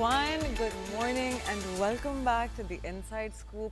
everyone, good morning and welcome back to the Inside Scoop,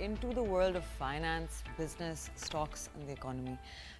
into the world of finance, business, stocks and the economy.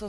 So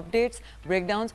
updates, breakdowns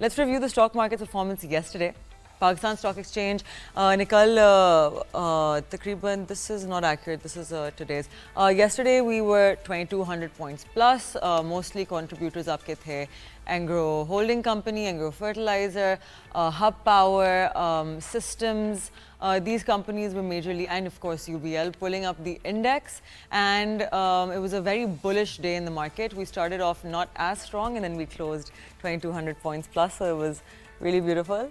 Let's review the stock market performance yesterday. Pakistan Stock Exchange nikal takriban, this is not accurate, this is today's. Yesterday we were 2200 points plus, mostly contributors aapke the Angro Holding Company, Angro Fertilizer, Hub Power, Systems. These companies were majorly, and of course UBL, pulling up the index, and it was a very bullish day in the market. We started off not as strong and then we closed 2200 points plus, so it was really beautiful.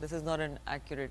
this is not an accurate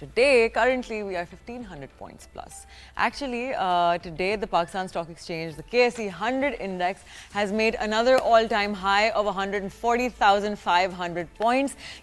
Today, currently, we are 1500 points plus. Actually, today the Pakistan Stock Exchange, the KSE 100 index has made another all-time high of 140,500 points.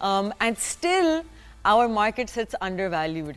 And still, our market sits undervalued.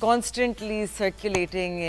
constantly circulating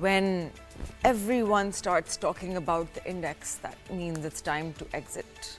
when everyone starts talking about the index, that means it's time to exit.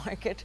market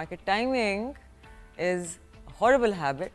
Market timing is a horrible habit.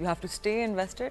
You have to stay invested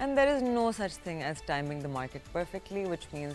and there is no such thing as timing the market perfectly, which means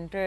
enter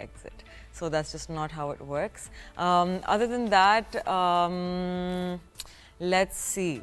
exit. So that's just not how it works. Other than that, let's see.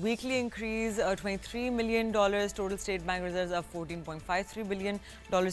Weekly increase $23 million. Total state bank reserves of $14.53 billion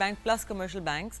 bank plus commercial banks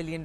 billion,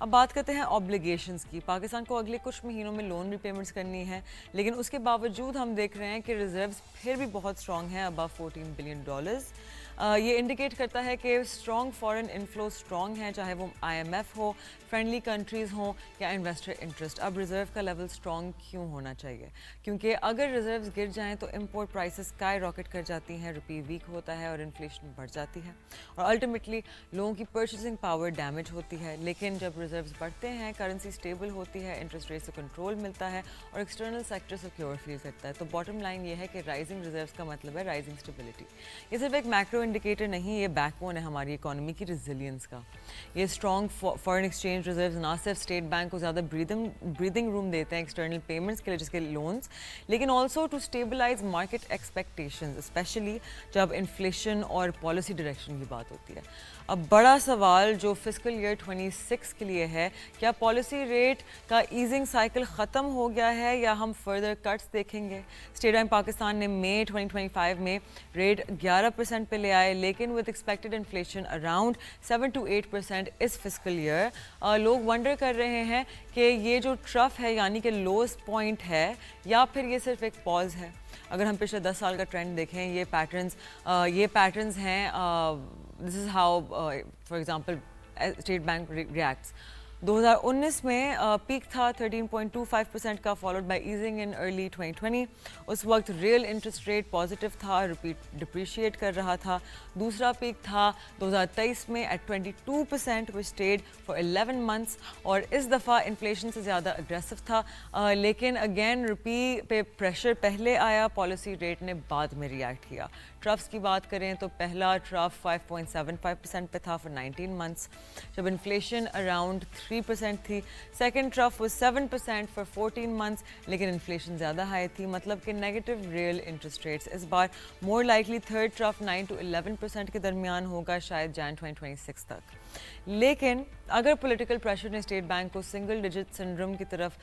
اب بات کرتے ہیں obligations کی. پاکستان کو اگلے کچھ مہینوں میں لون ریپیمنٹس کرنی ہے, لیکن اس کے باوجود ہم دیکھ رہے ہیں کہ ریزروز پھر بھی بہت اسٹرانگ ہیں, ابو $14 بلین. یہ انڈیکیٹ کرتا ہے کہ اسٹرانگ فارن انفلو اسٹرانگ ہیں, چاہے وہ IMF ہو, فرینڈلی کنٹریز ہوں یا انویسٹر انٹرسٹ. اب ریزرو کا لیول اسٹرانگ کیوں ہونا چاہیے؟ کیونکہ اگر ریزروز گر جائیں تو امپورٹ پرائسز اسکائی راکٹ کر جاتی ہیں, روپی ویک ہوتا ہے اور انفلیشن بڑھ جاتی ہے, اور الٹیمیٹلی لوگوں کی پرچیزنگ پاور ڈیمیج ہوتی ہے. لیکن جب ریزروز بڑھتے ہیں, کرنسی اسٹیبل ہوتی ہے, انٹرسٹ ریٹ سے کنٹرول ملتا ہے اور ایکسٹرنل سیکٹر سیکیور فیل کرتا ہے. تو باٹم لائن یہ ہے کہ رائزنگ ریزروز کا مطلب ہے رائزنگ اسٹیبلٹی. یہ صرف ایک میکرو انڈیکیٹر نہیں, یہ بیک بون ہے ہماری اکانومی کی ریزیلینس کا. یہ اسٹرانگ فارن ایکسچینج ریزروز نہ صرف اسٹیٹ بینک کو زیادہ بریدنگ روم دیتے ہیں ایکسٹرنل پیمنٹس کے لیے جس کے لونس, لیکن also to stabilize market expectations, especially جب انفلیشن اور پالیسی ڈائریکشن کی بات ہوتی ہے. اب بڑا سوال جو فسکل ایئر 26 کے لیے ہے, کیا پالیسی ریٹ کا ایزنگ سائیکل ختم ہو گیا ہے یا ہم فردر کٹس دیکھیں گے؟ اسٹیٹ بینک پاکستان نے مئی 2025 میں ریٹ 11% پہ لے آئے, لیکن with expected inflation around 7 to 8% اس فسکل ایئر. لوگ ونڈر کر رہے ہیں کہ یہ جو ٹرف ہے یعنی کہ لوسٹ پوائنٹ ہے یا پھر یہ صرف ایک پاز ہے. اگر ہم پچھلے 10 سال کا ٹرینڈ دیکھیں, یہ پیٹرنز ہیں. This is how for example State Bank reacts. 2019 میں پیک تھا 13.25% کا, followed by easing in early 2020. اس وقت ریئل انٹرسٹ ریٹ پازیٹیو تھا, روپی ڈپریشیٹ کر رہا تھا. دوسرا پیک تھا 2023 میں at 22% which stayed for 11 months, اور اس دفعہ انفلیشن سے زیادہ اگریسو تھا. لیکن اگین روپی پہ پریشر پہلے آیا, پالیسی ریٹ نے بعد میں ریئیکٹ کیا. ٹرفس کی بات کریں تو پہلا ٹرف 5.75% پہ تھا فار 19 months جب انفلیشن اراؤنڈ 3% تھی. سیکنڈ ٹرف وہ 7% فار 14 months, لیکن انفلیشن زیادہ ہائی تھی, مطلب کہ نیگیٹو ریئل انٹرسٹ ریٹس. اس بار more likely third trough 9 to 11% کے درمیان ہوگا, شاید جان 2026 تک. لیکن اگر پولیٹیکل پریشر نے اسٹیٹ بینک کو سنگل ڈیجٹ سنڈروم کی طرف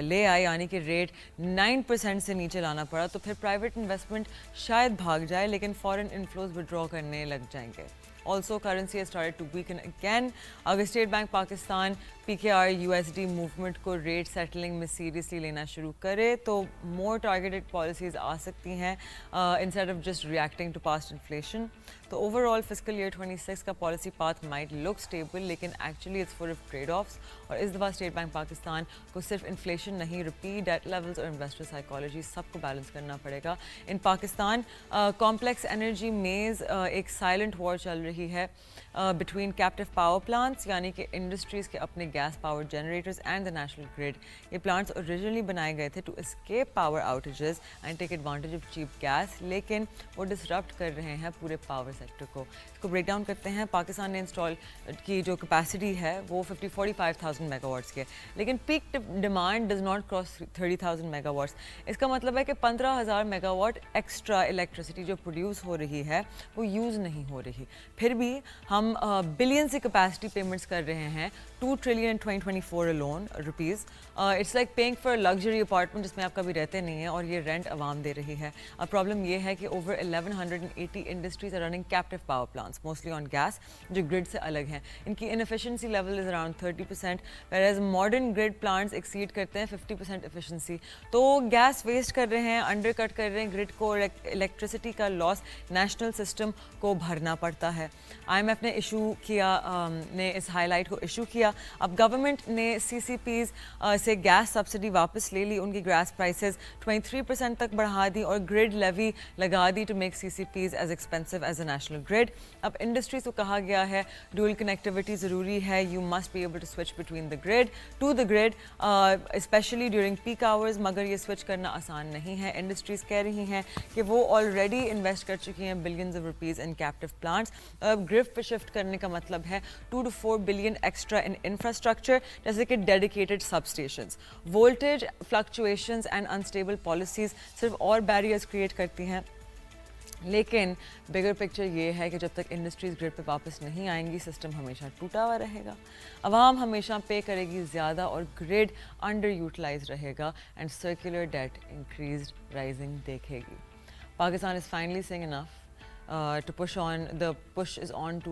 لے آئے, یعنی کہ ریٹ 9% سے نیچے لانا پڑا, تو پھر پرائیویٹ انویسٹمنٹ شاید بھاگ جائے, لیکن فارن انفلوز وڈرا کرنے لگ جائیں گے. Also, currency has started to weaken again. اگر state bank Pakistan PKR USD movement کو ریٹ سیٹلنگ میں سیریسلی لینا شروع کرے تو مور ٹارگیٹڈ پالیسیز آ سکتی ہیں instead of just reacting to past inflation. تو اوور آل فسکل ایئر 26 کا policy path might look stable, لیکن actually it's full of trade offs. اور اس دفعہ اسٹیٹ بینک پاکستان کو صرف انفلیشن نہیں, روپی, ڈیٹ لیولز اور انویسٹر سائیکالوجی سب کو بیلنس کرنا پڑے گا. ان پاکستان کمپلیکس انرجی میز ایک سائلنٹ وار چل رہی ہے بٹوین کیپٹیو پاور پلانٹس, یعنی کہ انڈسٹریز کے اپنے gas power generators, and the national grid. یہ پلانٹس اوریجنلی بنائے گئے تھے to escape power outages and take advantage of cheap gas, لیکن وہ ڈسرپٹ کر رہے ہیں پورے پاور سیکٹر کو. اس کو بریک ڈاؤن کرتے ہیں. پاکستان نے انسٹال کی جو کیپیسٹی ہے وہ 45,000 میگا واٹس کے, لیکن peak demand does not cross 30,000 mega watts. اس کا مطلب ہے کہ 15,000 میگا واٹ ایکسٹرا الیکٹریسٹی جو پروڈیوس ہو رہی ہے وہ یوز نہیں ہو رہی. پھر بھی ہم بلین سے کیپیسٹی پیمنٹس کر رہے ہیں, 2 trillion in 2024 alone rupees. It's like paying for a luxury apartment جس میں آپ کبھی رہتے نہیں ہیں, اور یہ رینٹ عوام دے رہی ہے. اب پرابلم یہ ہے کہ over 1180 industries are running captive power plants, mostly on gas, جو گرڈ سے الگ ہیں. ان کی inefficiency level is around 30%, whereas modern grid plants exceed کرتے ہیں 50% efficiency. تو گیس ویسٹ کر رہے ہیں, انڈر کٹ کر رہے ہیں گرڈ کو, الیکٹریسٹی کا لاس نیشنل سسٹم کو بھرنا پڑتا ہے. IMF نے ایشو کیا, نے اس ہائی لائٹ کو ایشو کیا. اب گورنمنٹ نے CCPs سے گیس سبسڈی واپس لے لی, ان کی گیس پرائسز 23% تک بڑھا دی, اور گرڈ لیوی لگا دی to make CCPs as expensive as a national grid. اب انڈسٹریز کو کہا گیا ہے ڈوئل کنیکٹیوٹی ضروری ہے, you must be able to switch between the grid to the grid especially during peak hours, مگر یہ سوئچ کرنا آسان نہیں ہے. انڈسٹریز کہہ رہی ہیں کہ وہ آلریڈی انویسٹ کر چکی ہیں billions of rupees in captive plants. اب گرفٹ پہ شفٹ کرنے کا مطلب ہے 2 to 4 billion extra in infrastructure, جیسے کہ dedicated sub stations. Voltage fluctuations and unstable policies صرف اور بیریئرز کریٹ کرتی ہیں, لیکن بگر پکچر یہ ہے کہ جب تک انڈسٹریز گرڈ پہ واپس نہیں آئیں گی, سسٹم ہمیشہ ٹوٹا ہوا رہے گا, عوام ہمیشہ پے کرے گی زیادہ, اور گرڈ انڈر یوٹیلائز رہے گا, and circular debt increased rising دیکھے گی. Pakistan is finally seeing enough. to push on, the push is on to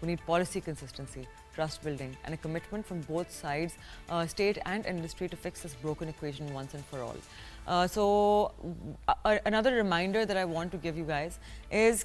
we need policy consistency, trust building and a commitment from both sides, state and industry, to fix this broken equation once and for all. Another reminder that I want to give you guys is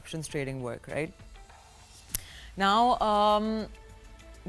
options trading work, right? Now,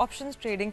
options trading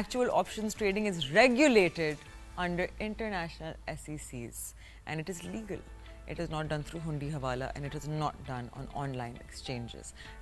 Actual options trading is regulated under international SECs and it is legal. It is not done through Hundi Hawala and it is not done on online exchanges.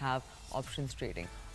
have options trading.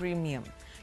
premium.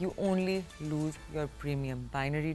You only lose your premium. Binary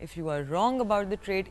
if you are wrong about the trade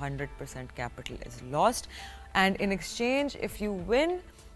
100% capital is lost. And in exchange, if you win,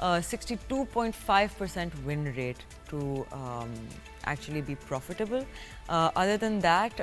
62.5% win rate to actually be profitable. Other than that,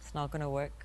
It's not gonna work.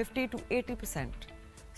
50 to 80%.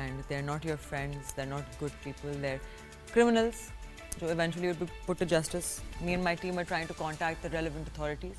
And they're not your friends, they're not good people, they're criminals who eventually will be put to justice. Me and my team are trying to contact the relevant authorities.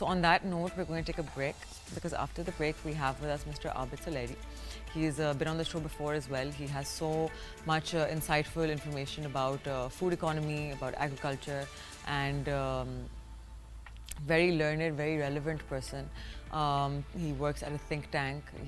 So on that note, we're going to take a break because after the break we have with us Mr. Abid Suleri. He's been on the show before as well. He has so much insightful information about food economy, about agriculture, and very learned, very relevant person. He works at a think tank.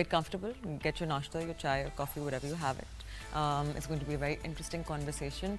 Get comfortable, get your nashta, your chai, your coffee, whatever you have it. It's going to be a very interesting conversation.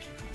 Ashna Khan.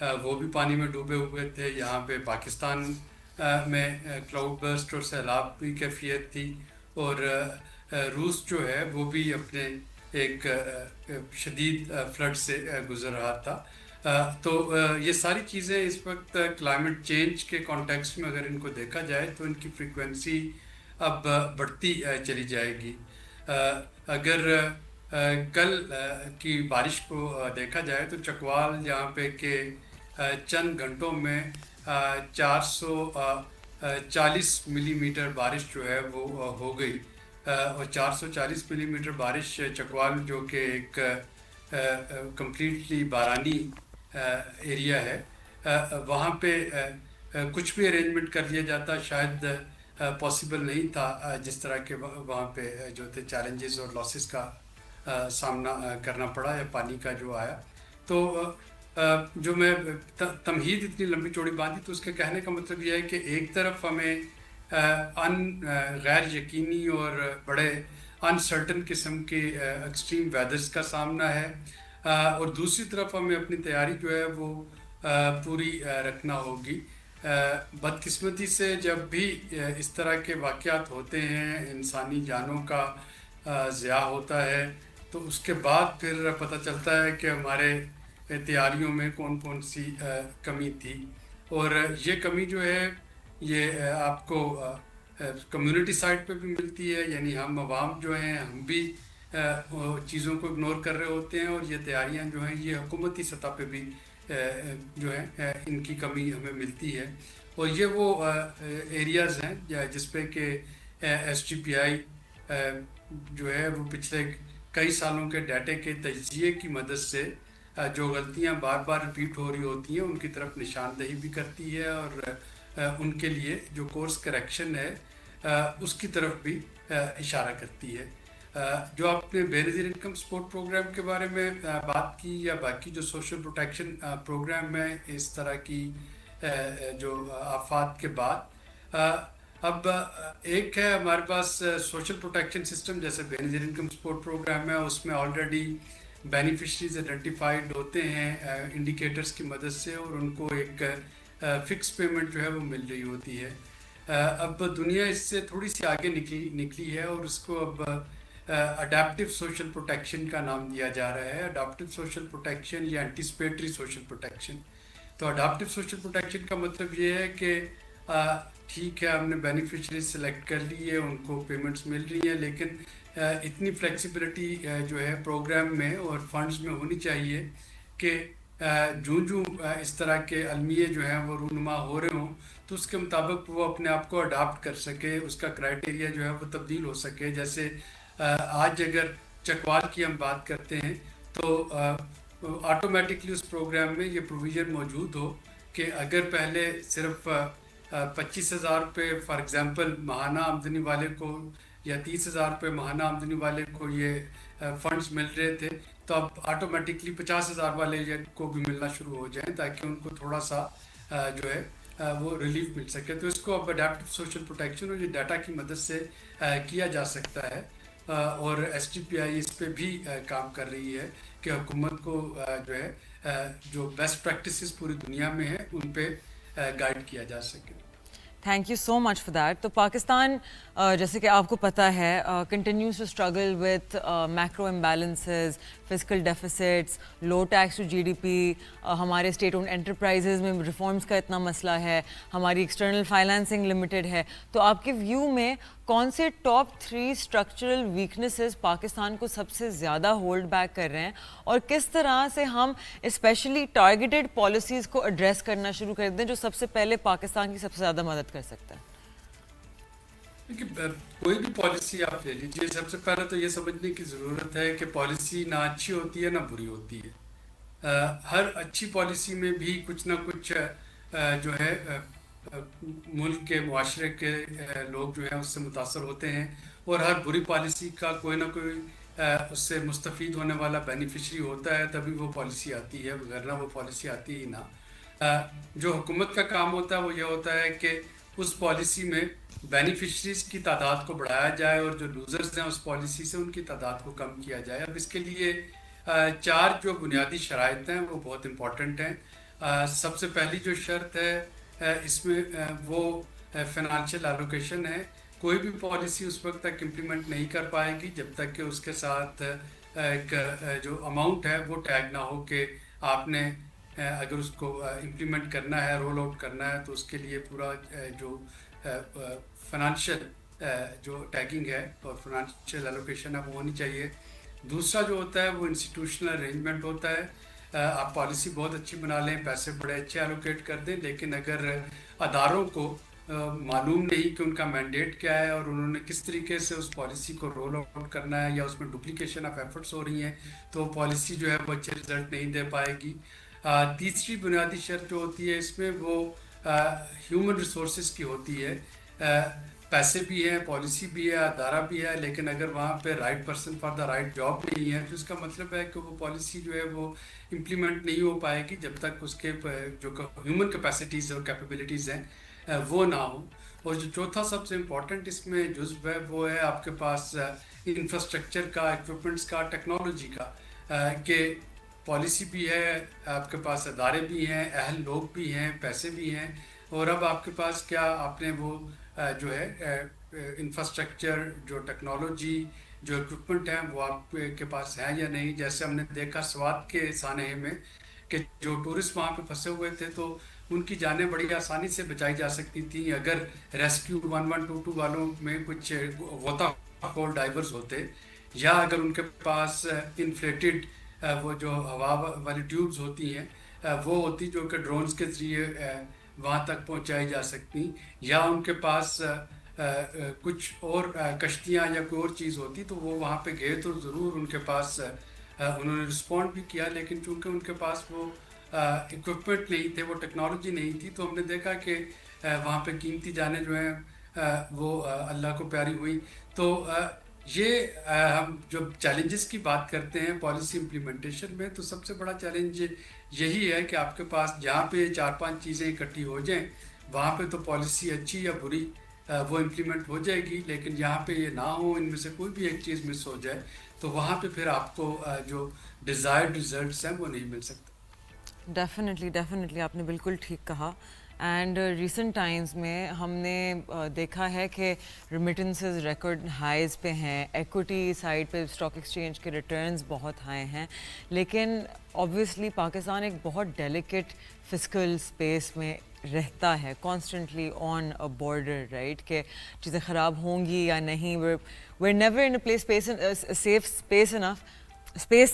وہ بھی پانی میں ڈوبے ہوئے تھے. یہاں پہ پاکستان میں کلاؤڈ برسٹ اور سیلاب کی کیفیت تھی, اور روس جو ہے وہ بھی اپنے ایک شدید فلڈ سے گزر رہا تھا. تو یہ ساری چیزیں اس وقت کلائمیٹ چینج کے کانٹیکسٹ میں اگر ان کو دیکھا جائے تو ان کی فریکوینسی اب بڑھتی چلی جائے گی. اگر کل کی بارش کو دیکھا جائے تو چکوال یہاں پہ کہ چند گھنٹوں میں 440 ملی میٹر بارش جو ہے وہ ہو گئی, اور 440 ملی میٹر بارش چکوال جو کہ ایک کمپلیٹلی بارانی ایریا ہے, وہاں پہ کچھ بھی ارینجمنٹ کر لیا جاتا شاید پاسبل نہیں تھا, جس طرح کے وہاں پہ جو تھے چیلنجز اور لاسز کا سامنا کرنا پڑا یا پانی کا جو آیا. تو جو میں تمہید اتنی لمبی چوڑی باندھی تو اس کے کہنے کا مطلب یہ ہے کہ ایک طرف ہمیں غیر یقینی اور بڑے انسرٹن قسم کے ایکسٹریم ویدرز کا سامنا ہے, اور دوسری طرف ہمیں اپنی تیاری جو ہے وہ پوری رکھنا ہوگی. بدقسمتی سے جب بھی اس طرح کے واقعات ہوتے ہیں, انسانی جانوں کا ضیاع ہوتا ہے, تو اس کے بعد پھر پتہ چلتا ہے کہ ہمارے تیاریوں میں کون کون سی کمی تھی. اور یہ کمی جو ہے یہ آپ کو کمیونٹی سائڈ پہ بھی ملتی ہے, یعنی ہم عوام جو ہیں ہم بھی چیزوں کو اگنور کر رہے ہوتے ہیں, اور یہ تیاریاں جو ہیں یہ حکومتی سطح پہ بھی جو ہے ان کی کمی ہمیں ملتی ہے. اور یہ وہ ایریاز ہیں جس پہ کہ ایس جی پی آئی جو ہے وہ پچھلے کئی سالوں کے ڈیٹے کے تجزیے کی مدد سے جو غلطیاں بار بار ریپیٹ ہو رہی ہوتی ہیں ان کی طرف نشاندہی بھی کرتی ہے, اور ان کے لیے جو کورس کریکشن ہے اس کی طرف بھی اشارہ کرتی ہے. جو آپ نے بے نظیر انکم سپورٹ پروگرام کے بارے میں بات کی, یا باقی جو سوشل پروٹیکشن پروگرام ہے اس طرح کی جو آفات کے بعد, اب ایک ہے ہمارے پاس سوشل پروٹیکشن سسٹم جیسے بے نظیر انکم سپورٹ پروگرام ہے, اس میں آلریڈی بینیفیشریز آئیڈینٹیفائڈ ہوتے ہیں انڈیکیٹرز کی مدد سے, اور ان کو ایک فکس پیمنٹ جو ہے وہ مل رہی ہوتی ہے. اب دنیا اس سے تھوڑی سی آگے نکلی ہے, اور اس کو اب اڈیپٹیو سوشل پروٹیکشن کا نام دیا جا رہا ہے. اڈیپٹیو سوشل پروٹیکشن یا اینٹیسپیٹری سوشل پروٹیکشن. تو اڈیپٹیو سوشل پروٹیکشن کا مطلب یہ ہے کہ ٹھیک ہے ہم نے بینیفیشریز سلیکٹ کر لی ہے, ان کو پیمنٹس مل رہی ہیں, لیکن اتنی فلیکسیبلٹی جو ہے پروگرام میں اور فنڈز میں ہونی چاہیے کہ جو اس طرح کے المیے جو ہیں وہ رونما ہو رہے ہوں تو اس کے مطابق وہ اپنے آپ کو اڈاپٹ کر سکے, اس کا کرائٹیریا جو ہے وہ تبدیل ہو سکے. جیسے آج اگر چکوال کی ہم بات کرتے ہیں تو آٹومیٹکلی اس پروگرام میں یہ پروویژن موجود ہو کہ اگر پہلے صرف 25,000 روپے فار ایگزامپل ماہانہ آمدنی والے کو یا 30,000 روپے ماہانہ آمدنی والے کو یہ فنڈز مل رہے تھے, تو اب آٹومیٹکلی 50,000 والے کو بھی ملنا شروع ہو جائیں تاکہ ان کو تھوڑا سا جو ہے وہ ریلیف مل سکے. تو اس کو اب اڈیپٹیو سوشل پروٹیکشن اور یہ ڈیٹا کی مدد سے کیا جا سکتا ہے, اور ایس ٹی پی آئی اس پہ بھی کام کر رہی ہے کہ حکومت کو جو ہے جو بیسٹ پریکٹسز پوری دنیا میں ہیں ان پہ گائیڈ کیا جا سکے. Thank you so much for that. تو پاکستان جیسے کہ آپ کو پتہ ہے continues to struggle with macro imbalances, physical deficits, low tax to G D P, ہمارے اسٹیٹ اونڈ انٹرپرائزز میں ریفارمس کا اتنا مسئلہ ہے, ہماری ایکسٹرنل فائنینسنگ لمیٹڈ ہے. تو آپ کے ویو میں کون سے ٹاپ 3 اسٹرکچرل ویکنیسز پاکستان کو سب سے زیادہ ہولڈ بیک کر رہے ہیں, اور کس طرح سے ہم اسپیشلی ٹارگیٹڈ پالیسیز کو ایڈریس کرنا شروع کر دیں جو سب سے پہلے پاکستان کی سب سے زیادہ مدد کر سکتا ہے؟ کوئی بھی پالیسی آپ لے لیجیے, سب سے پہلے تو یہ سمجھنے کی ضرورت ہے کہ پالیسی نہ اچھی ہوتی ہے نہ بری ہوتی ہے. ہر اچھی پالیسی میں بھی کچھ نہ کچھ جو ہے ملک کے معاشرے کے لوگ جو ہیں اس سے متاثر ہوتے ہیں, اور ہر بری پالیسی کا کوئی نہ کوئی اس سے مستفید ہونے والا بینیفیشری ہوتا ہے, تبھی وہ پالیسی آتی ہے, وغیرہ وہ پالیسی آتی ہی نہ. جو حکومت کا کام ہوتا ہے وہ یہ ہوتا ہے کہ اس پالیسی میں بینیفیشریز کی تعداد کو بڑھایا جائے اور جو لوزرز ہیں اس پالیسی سے ان کی تعداد کو کم کیا جائے. اب اس کے لیے 4 جو بنیادی شرائط ہیں وہ بہت امپورٹنٹ ہیں. سب سے پہلی جو شرط ہے اس میں وہ فائنانشیل ایلوکیشن ہے. کوئی بھی پالیسی اس وقت تک امپلیمنٹ نہیں کر پائے گی جب تک کہ اس کے ساتھ ایک جو اماؤنٹ ہے وہ ٹیگ نہ ہو کہ آپ نے اگر اس کو امپلیمنٹ کرنا ہے, رول آؤٹ کرنا ہے, تو اس کے لیے پورا جو فائنانشیل جو ٹیگنگ ہے اور فائنانشیل ایلوکیشن ہے وہ ہونی چاہیے. دوسرا جو ہوتا ہے وہ انسٹیٹیوشنل ارینجمنٹ ہوتا ہے. آپ پالیسی بہت اچھی بنا لیں, پیسے بڑے اچھے ایلوکیٹ کر دیں, لیکن اگر اداروں کو معلوم نہیں کہ ان کا مینڈیٹ کیا ہے اور انہوں نے کس طریقے سے اس پالیسی کو رول آؤٹ کرنا ہے, یا اس میں ڈپلیکیشن آف ایفرٹس ہو رہی ہیں, تو وہ پالیسی جو ہے وہ اچھے رزلٹ نہیں دے پائے گی. تیسری بنیادی شرط جو ہوتی ہے اس میں وہ ہیومن ریسورسز کی ہوتی ہے. پیسے بھی ہیں, پالیسی بھی ہے, ادارہ بھی ہے, لیکن اگر وہاں پہ right person for the right job نہیں ہے تو اس کا مطلب ہے کہ وہ پالیسی جو ہے وہ امپلیمنٹ نہیں ہو پائے گی جب تک اس کے جو ہیومن کیپیسٹیز اور کیپیبلٹیز ہیں وہ نہ ہوں. اور جو چوتھا سب سے امپورٹنٹ اس میں جزو ہے وہ ہے آپ کے پاس انفراسٹرکچر کا, ایکوپمنٹس کا, ٹیکنالوجی کا, کہ پالیسی بھی ہے, آپ کے پاس ادارے بھی ہیں, اہل لوگ بھی ہیں, پیسے بھی ہیں, اور اب آپ کے پاس کیا آپ نے وہ جو ہے انفراسٹرکچر, جو ٹیکنالوجی, جو اکوپمنٹ ہیں وہ آپ کے پاس ہیں یا نہیں. جیسے ہم نے دیکھا سوات کے سانحے میں کہ جو ٹورسٹ وہاں پہ پھنسے ہوئے تھے تو ان کی جانیں بڑی آسانی سے بچائی جا سکتی تھیں اگر ریسکیو 1122 والوں میں کچھ غوطہ خور ڈائیورز ہوتے, یا اگر ان کے پاس انفلیٹڈ وہ جو ہوا والی ٹیوبز ہوتی ہیں وہ ہوتی جو کہ ڈرونز کے ذریعے وہاں تک پہنچائی جا سکتی, یا ان کے پاس کچھ اور کشتیاں یا کوئی اور چیز ہوتی تو وہ وہاں پہ گئے تو ضرور ان کے پاس انہوں نے رسپونڈ بھی کیا, لیکن چونکہ ان کے پاس وہ اکوپمنٹ نہیں تھے, وہ ٹیکنالوجی نہیں تھی, تو ہم نے دیکھا کہ وہاں پہ قیمتی جانیں جو ہیں وہ اللہ کو پیاری ہوئی. تو یہ ہم جب چیلنجز کی بات کرتے ہیں پالیسی امپلیمنٹیشن میں, تو سب سے بڑا چیلنج یہی ہے کہ آپ کے پاس جہاں پہ 4-5 چیزیں اکٹھی ہو جائیں وہاں پہ تو پالیسی اچھی یا بری وہ امپلیمنٹ ہو جائے گی, لیکن جہاں پہ یہ نہ ہو, ان میں سے کوئی بھی ایک چیز مس ہو جائے, تو وہاں پہ پھر آپ کو جو ڈیزائرڈ ریزلٹس ہیں وہ نہیں مل سکتے. ڈیفینیٹلی آپ نے بالکل ٹھیک کہا. اینڈ ریسنٹ ٹائمز میں ہم نے دیکھا ہے کہ ریمیٹنسز ریکارڈ ہائیز پہ ہیں, ایکوٹی سائڈ پہ اسٹاک ایکسچینج کے ریٹرنز بہت ہائی ہیں, لیکن آبویسلی پاکستان ایک بہت ڈیلیکیٹ فسکل اسپیس میں رہتا ہے, constantly on a border, right, کہ چیزیں خراب ہوں گی یا نہیں. We're never in a space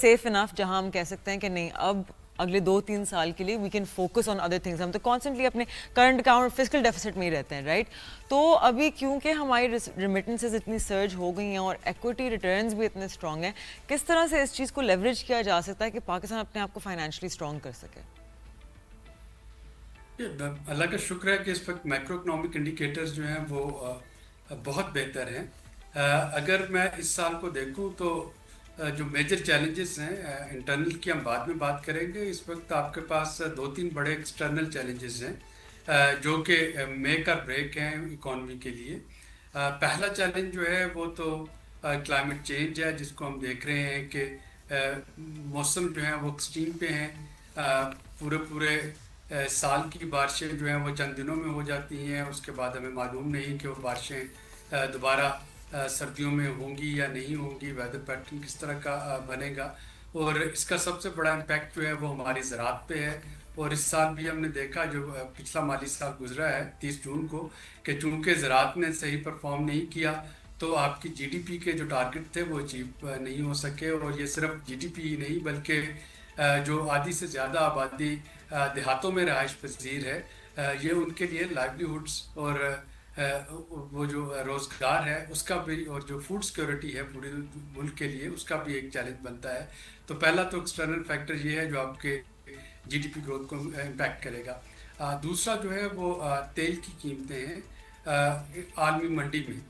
safe enough جہاں ہم کہہ سکتے ہیں کہ نہیں اب اگلے 2-3 سال کے لیے we can focus on other things. ہم تو کانسٹنٹلی اپنے کرنٹ اکاؤنٹ فسکل ڈیفیسٹ میں ہی رہتے ہیں, رائٹ. تو ابھی کیونکہ ہماری ریمیٹنسز اتنی سرج ہو گئی ہیں اور ایکوٹی ریٹرنز بھی اتنے اسٹرانگ ہیں, کس طرح سے اس چیز کو لیوریج کیا جا سکتا ہے کہ پاکستان اپنے آپ کو فائنینشلی اسٹرانگ کر سکے؟ اللہ کا شکر ہے کہ اس وقت میکرو اکنامک انڈیکیٹرز جو ہیں وہ بہت بہتر ہیں. اگر میں اس سال کو دیکھوں تو جو میجر چیلنجز ہیں انٹرنل کی ہم بعد میں بات کریں گے, اس وقت آپ کے پاس 2-3 بڑے ایکسٹرنل چیلنجز ہیں جو کہ میک اور بریک ہیں اکانومی کے لیے. پہلا چیلنج جو ہے وہ تو کلائمیٹ چینج ہے, جس کو ہم دیکھ رہے ہیں کہ موسم جو ہیں وہ ایکسٹریم پہ ہیں. پورے سال کی بارشیں جو ہیں وہ چند دنوں میں ہو جاتی ہیں, اس کے بعد ہمیں معلوم نہیں کہ وہ بارشیں دوبارہ سردیوں میں ہوں گی یا نہیں ہوں گی, ویدر پیٹرن کس طرح کا بنے گا. اور اس کا سب سے بڑا امپیکٹ جو ہے وہ ہماری زراعت پہ ہے. اور اس سال بھی ہم نے دیکھا جو پچھلا مالی سال گزرا ہے 30 جون کو, کہ چونکہ زراعت نے صحیح پرفارم نہیں کیا تو آپ کی جی ڈی پی کے جو ٹارگٹ تھے وہ اچیو نہیں ہو سکے. اور یہ صرف جی ڈی پی ہی نہیں بلکہ جو آدھی سے زیادہ آبادی دیہاتوں میں رہائش پذیر ہے, یہ ان کے لیے لائیولیہوڈس اور وہ جو روزگار ہے اس کا بھی, اور جو فوڈ سیکورٹی ہے پورے ملک کے لیے, اس کا بھی ایک چیلنج بنتا ہے. تو پہلا تو ایکسٹرنل فیکٹر یہ ہے جو آپ کے جی ڈی پی گروتھ کو امپیکٹ کرے گا. دوسرا جو ہے وہ تیل کی قیمتیں ہیں عالمی منڈی میں.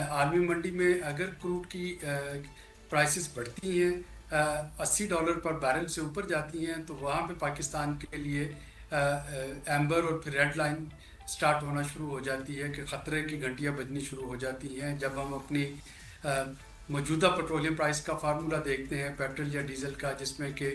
عالمی منڈی میں اگر کروڈ کی پرائسز بڑھتی ہیں, $80 پر بیرل سے اوپر جاتی ہیں, تو وہاں پہ پاکستان کے لیے ایمبر اور پھر ریڈ لائن سٹارٹ ہونا شروع ہو جاتی ہے کہ خطرے کی گھنٹیاں بجنی شروع ہو جاتی ہیں. جب ہم اپنی موجودہ پیٹرولیم پرائس کا فارمولا دیکھتے ہیں پیٹرول یا ڈیزل کا, جس میں کہ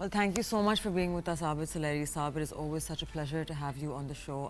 Well, thank you so much for being with us, Abid Suleri Saab. It is always such a pleasure to have you on the show.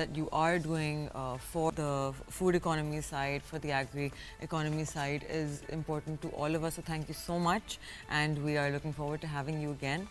that you are doing for the food economy side, for the agri economy side is important to all of us. So thank you so much, and we are looking forward to having you again.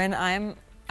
When I am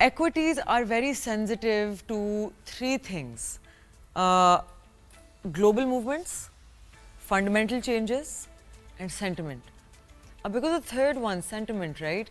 Equities are very sensitive to 3 things: global movements, fundamental changes, and sentiment. Because the third one, sentiment, right?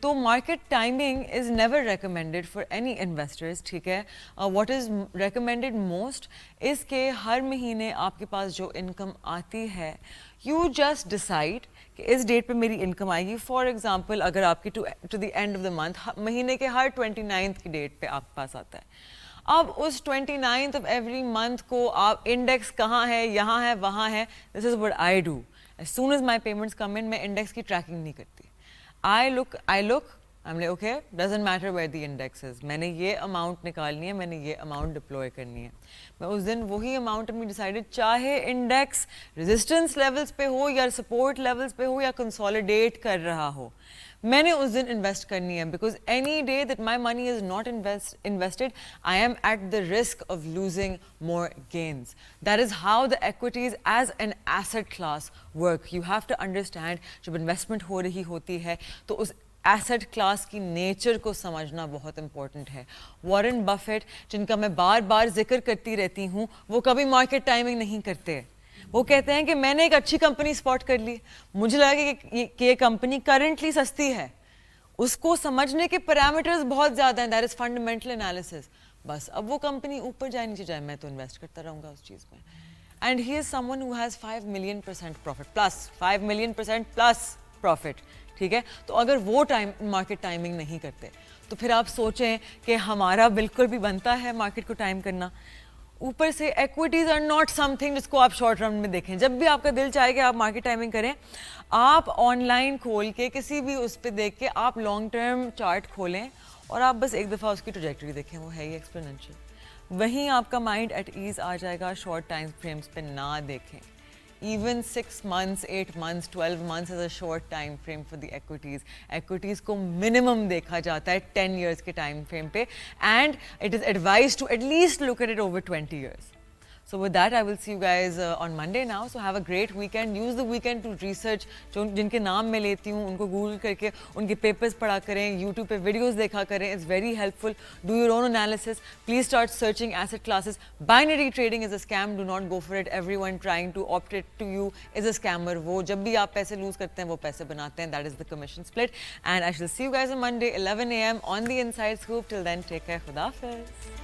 تو market timing is never recommended for any investors, ٹھیک ہے. What is recommended most is کہ ہر مہینے آپ کے پاس جو income آتی ہے یو جسٹ ڈیسائڈ کہ اس ڈیٹ پہ میری انکم آئے گی. فار ایگزامپل اگر آپ کی to the end of the month, مہینے کے ہر 29 کی ڈیٹ پہ آپ کے پاس آتا ہے, اب اس 29th آف ایوری منتھ کو آپ انڈیکس کہاں ہے, یہاں ہے, وہاں ہے. This is what I do. As soon as my payments come in, میں انڈیکس کی ٹریکنگ نہیں کرتی. I look, I'm like, okay, doesn't matter where the index is. میں نے یہ اماؤنٹ نکالنی ہے, میں نے یہ اماؤنٹ ڈپلوائے کرنی ہے. میں اس دن وہی اماؤنٹ اپنی ڈیسائڈیڈ, چاہے انڈیکس ریزسٹنس لیولس پہ ہو یا سپورٹ لیولس پہ ہو یا کنسالیڈیٹ کر رہا ہو, میں نے اس دن انویسٹ کرنی ہے. Because any day that my money is not invested, I am at the risk of losing more gains. That is how the equities as an asset class work. You have to understand, جب investment ہو رہی ہوتی ہے تو اس asset class کی nature کو سمجھنا بہت امپورٹنٹ ہے. وارن بفیٹ, جن کا میں بار بار ذکر کرتی رہتی ہوں, وہ کبھی مارکیٹ ٹائمنگ نہیں کرتے. وہ کہتے ہیں کہ میں نے ایک اچھی کمپنی اسپاٹ کر لی, مجھے لگا کہ یہ کمپنی کرنٹلی سستی ہے, اس کو سمجھنے کے پیرامیٹرز بہت زیادہ ہیں, دیٹ از فنڈامنٹل انالیسس. بس اب وہ کمپنی اوپر جائے نیچے جائے, میں تو انویسٹ کرتا رہوں گا اس چیز میں. And he is someone who has 5 million% profit plus 5 million% plus profit, ٹھیک ہے. تو اگر وہ مارکیٹ ٹائمنگ نہیں کرتے تو پھر آپ سوچیں کہ ہمارا بالکل بھی بنتا ہے مارکیٹ کو ٹائم کرنا. اوپر سے equities are not something جس کو آپ شارٹ رن میں دیکھیں. جب بھی آپ کا دل چاہے کہ آپ مارکیٹ ٹائمنگ کریں, آپ آن لائن کھول کے کسی بھی اس پہ دیکھ کے آپ لانگ ٹرم چارٹ کھولیں اور آپ بس ایک دفعہ اس کی ٹریجیکٹری دیکھیں, وہ ہے ہی ایکسپونینشیل. وہیں آپ کا مائنڈ ایٹ ایز آ جائے گا. شارٹ ٹائم فریمز پہ نہ دیکھیں. Even 6 months, 8 months, 12 months is a short time frame for the equities. Equities کو minimum دیکھا جاتا ہے 10 years کے time frame پہ, and it is advised to at least look at it over 20 years. So with that, I will see you guys on Monday now. So have a great weekend. Use the weekend to research. جن کے نام میں لیتی ہوں ان کو Google کر کے ان کے پیپرز پڑھا کریں, یوٹیوب پہ ویڈیوز دیکھا کریں. It's very helpful. Do your own analysis. Please start searching asset classes. Binary trading is a scam. Do not go for it. Everyone trying to opt it to you is a scammer. وہ جب بھی آپ پیسے loose کرتے ہیں وہ پیسے بناتے ہیں. That is the commission split. And I shall see you guys on Monday 11 a.m. on the Inside Scoop. Till then, take care. Khuda Hafiz.